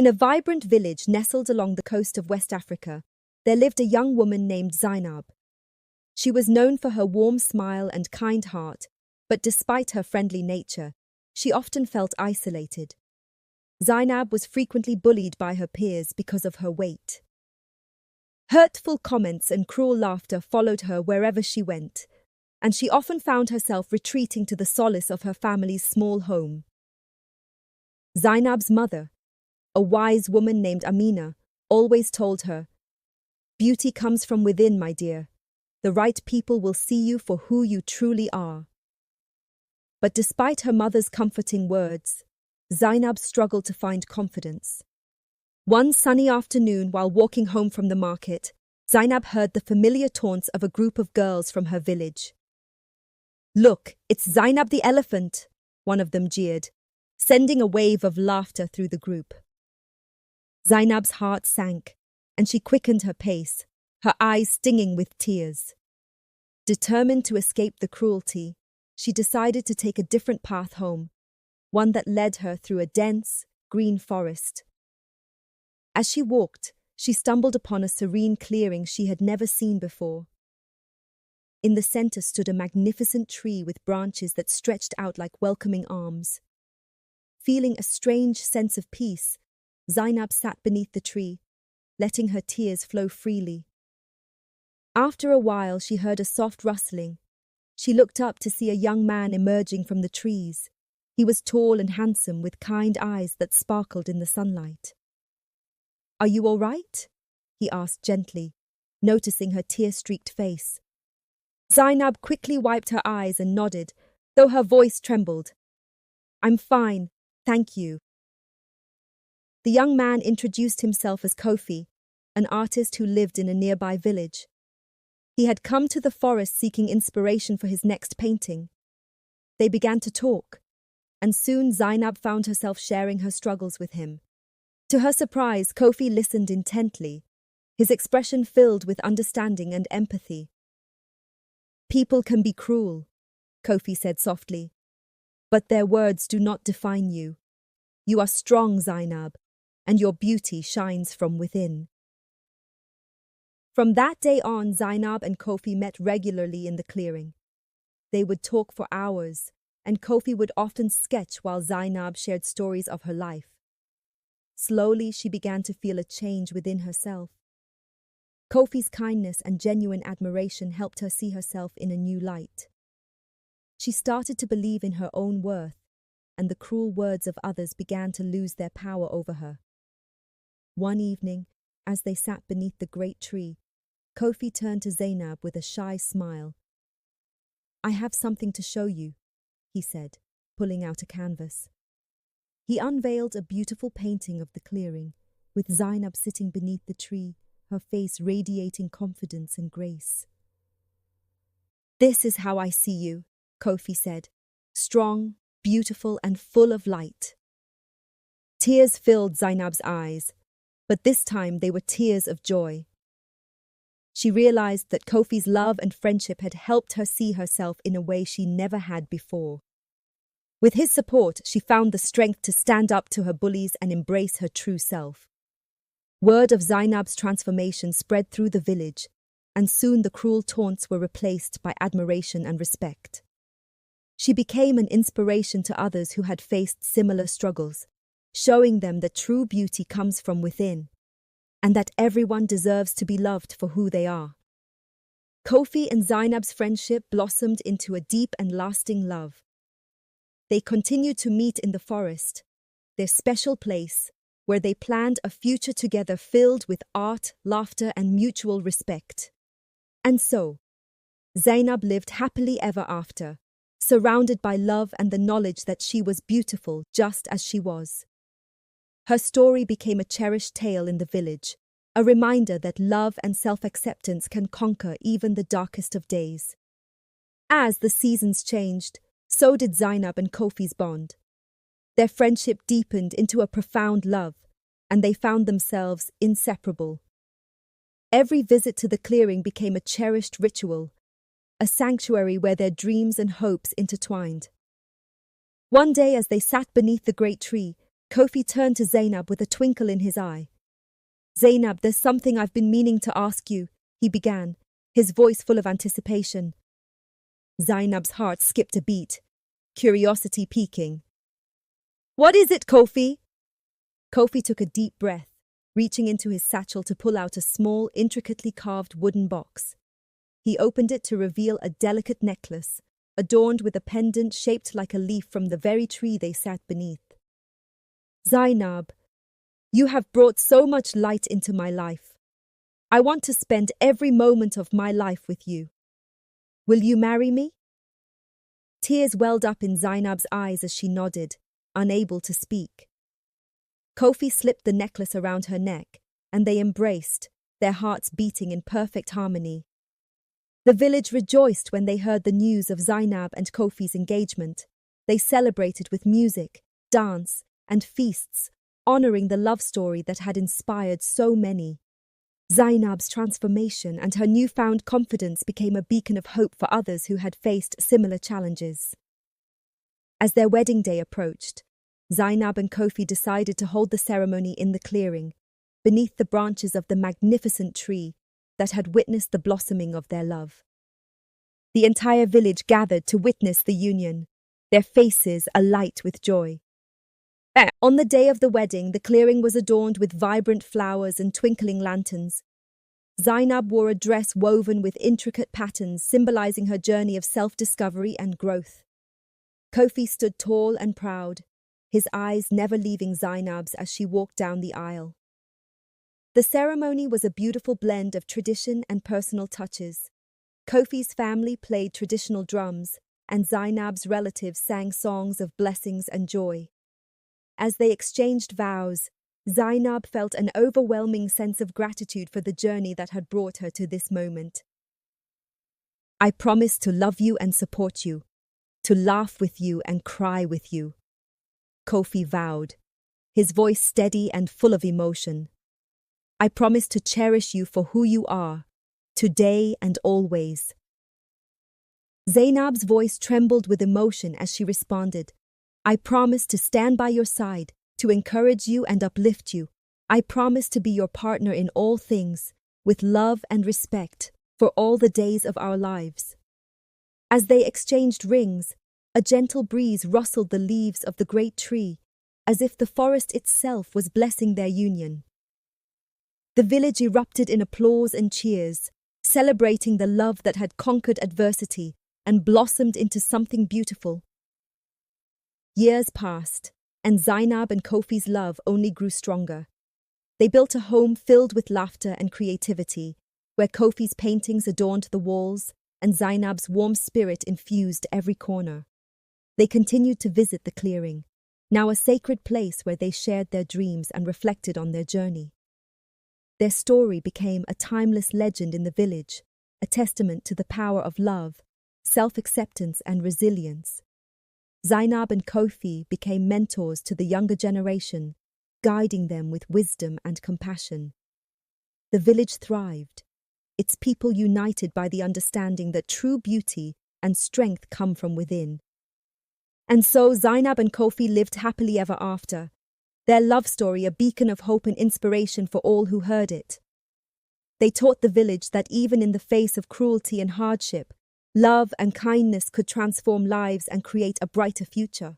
In a vibrant village nestled along the coast of West Africa, there lived a young woman named Zainab. She was known for her warm smile and kind heart, but despite her friendly nature, she often felt isolated. Zainab was frequently bullied by her peers because of her weight. Hurtful comments and cruel laughter followed her wherever she went, and she often found herself retreating to the solace of her family's small home. Zainab's mother, a wise woman named Amina, always told her, "Beauty comes from within, my dear. The right people will see you for who you truly are." But despite her mother's comforting words, Zainab struggled to find confidence. One sunny afternoon, while walking home from the market, Zainab heard the familiar taunts of a group of girls from her village. "Look, it's Zainab the elephant," one of them jeered, sending a wave of laughter through the group. Zainab's heart sank, and she quickened her pace, her eyes stinging with tears. Determined to escape the cruelty, she decided to take a different path home, one that led her through a dense, green forest. As she walked, she stumbled upon a serene clearing she had never seen before. In the center stood a magnificent tree with branches that stretched out like welcoming arms. Feeling a strange sense of peace, Zainab sat beneath the tree, letting her tears flow freely. After a while, she heard a soft rustling. She looked up to see a young man emerging from the trees. He was tall and handsome, with kind eyes that sparkled in the sunlight. "Are you all right?" he asked gently, noticing her tear-streaked face. Zainab quickly wiped her eyes and nodded, though her voice trembled. "I'm fine, thank you." The young man introduced himself as Kofi, an artist who lived in a nearby village. He had come to the forest seeking inspiration for his next painting. They began to talk, and soon Zainab found herself sharing her struggles with him. To her surprise, Kofi listened intently, his expression filled with understanding and empathy. "People can be cruel," Kofi said softly, "but their words do not define you. You are strong, Zainab, and your beauty shines from within." From that day on, Zainab and Kofi met regularly in the clearing. They would talk for hours, and Kofi would often sketch while Zainab shared stories of her life. Slowly, she began to feel a change within herself. Kofi's kindness and genuine admiration helped her see herself in a new light. She started to believe in her own worth, and the cruel words of others began to lose their power over her. One evening, as they sat beneath the great tree, Kofi turned to Zainab with a shy smile. "I have something to show you," he said, pulling out a canvas. He unveiled a beautiful painting of the clearing, with Zainab sitting beneath the tree, her face radiating confidence and grace. "This is how I see you," Kofi said, "strong, beautiful, and full of light." Tears filled Zainab's eyes, but this time they were tears of joy. She realized that Kofi's love and friendship had helped her see herself in a way she never had before. With his support, she found the strength to stand up to her bullies and embrace her true self. Word of Zainab's transformation spread through the village, and soon the cruel taunts were replaced by admiration and respect. She became an inspiration to others who had faced similar struggles, showing them that true beauty comes from within, and that everyone deserves to be loved for who they are. Kofi and Zainab's friendship blossomed into a deep and lasting love. They continued to meet in the forest, their special place, where they planned a future together filled with art, laughter, and mutual respect. And so, Zainab lived happily ever after, surrounded by love and the knowledge that she was beautiful just as she was. Her story became a cherished tale in the village, a reminder that love and self-acceptance can conquer even the darkest of days. As the seasons changed, so did Zainab and Kofi's bond. Their friendship deepened into a profound love, and they found themselves inseparable. Every visit to the clearing became a cherished ritual, a sanctuary where their dreams and hopes intertwined. One day, as they sat beneath the great tree, Kofi turned to Zainab with a twinkle in his eye. Zainab, there's something I've been meaning to ask you, he began, his voice full of anticipation. Zainab's heart skipped a beat, curiosity peaking. What is it, Kofi? Kofi took a deep breath, reaching into his satchel to pull out a small, intricately carved wooden box. He opened it to reveal a delicate necklace, adorned with a pendant shaped like a leaf from the very tree they sat beneath. Zainab, you have brought so much light into my life. I want to spend every moment of my life with you. Will you marry me? Tears welled up in Zainab's eyes as she nodded, unable to speak. Kofi slipped the necklace around her neck, and they embraced, their hearts beating in perfect harmony. The village rejoiced when they heard the news of Zainab and Kofi's engagement. They celebrated with music, dance, and feasts, honoring the love story that had inspired so many. Zainab's transformation and her newfound confidence became a beacon of hope for others who had faced similar challenges. As their wedding day approached, Zainab and Kofi decided to hold the ceremony in the clearing, beneath the branches of the magnificent tree that had witnessed the blossoming of their love. The entire village gathered to witness the union, their faces alight with joy. On the day of the wedding, the clearing was adorned with vibrant flowers and twinkling lanterns. Zainab wore a dress woven with intricate patterns, symbolizing her journey of self-discovery and growth. Kofi stood tall and proud, his eyes never leaving Zainab's as she walked down the aisle. The ceremony was a beautiful blend of tradition and personal touches. Kofi's family played traditional drums, and Zainab's relatives sang songs of blessings and joy. As they exchanged vows, Zainab felt an overwhelming sense of gratitude for the journey that had brought her to this moment. I promise to love you and support you, to laugh with you and cry with you, Kofi vowed, his voice steady and full of emotion. I promise to cherish you for who you are, today and always. Zainab's voice trembled with emotion as she responded, I promise to stand by your side, to encourage you and uplift you. I promise to be your partner in all things, with love and respect, for all the days of our lives. As they exchanged rings, a gentle breeze rustled the leaves of the great tree, as if the forest itself was blessing their union. The village erupted in applause and cheers, celebrating the love that had conquered adversity and blossomed into something beautiful. Years passed, and Zainab and Kofi's love only grew stronger. They built a home filled with laughter and creativity, where Kofi's paintings adorned the walls and Zainab's warm spirit infused every corner. They continued to visit the clearing, now a sacred place where they shared their dreams and reflected on their journey. Their story became a timeless legend in the village, a testament to the power of love, self-acceptance, and resilience. Zainab and Kofi became mentors to the younger generation, guiding them with wisdom and compassion. The village thrived, its people united by the understanding that true beauty and strength come from within. And so Zainab and Kofi lived happily ever after, their love story a beacon of hope and inspiration for all who heard it. They taught the village that even in the face of cruelty and hardship, love and kindness could transform lives and create a brighter future.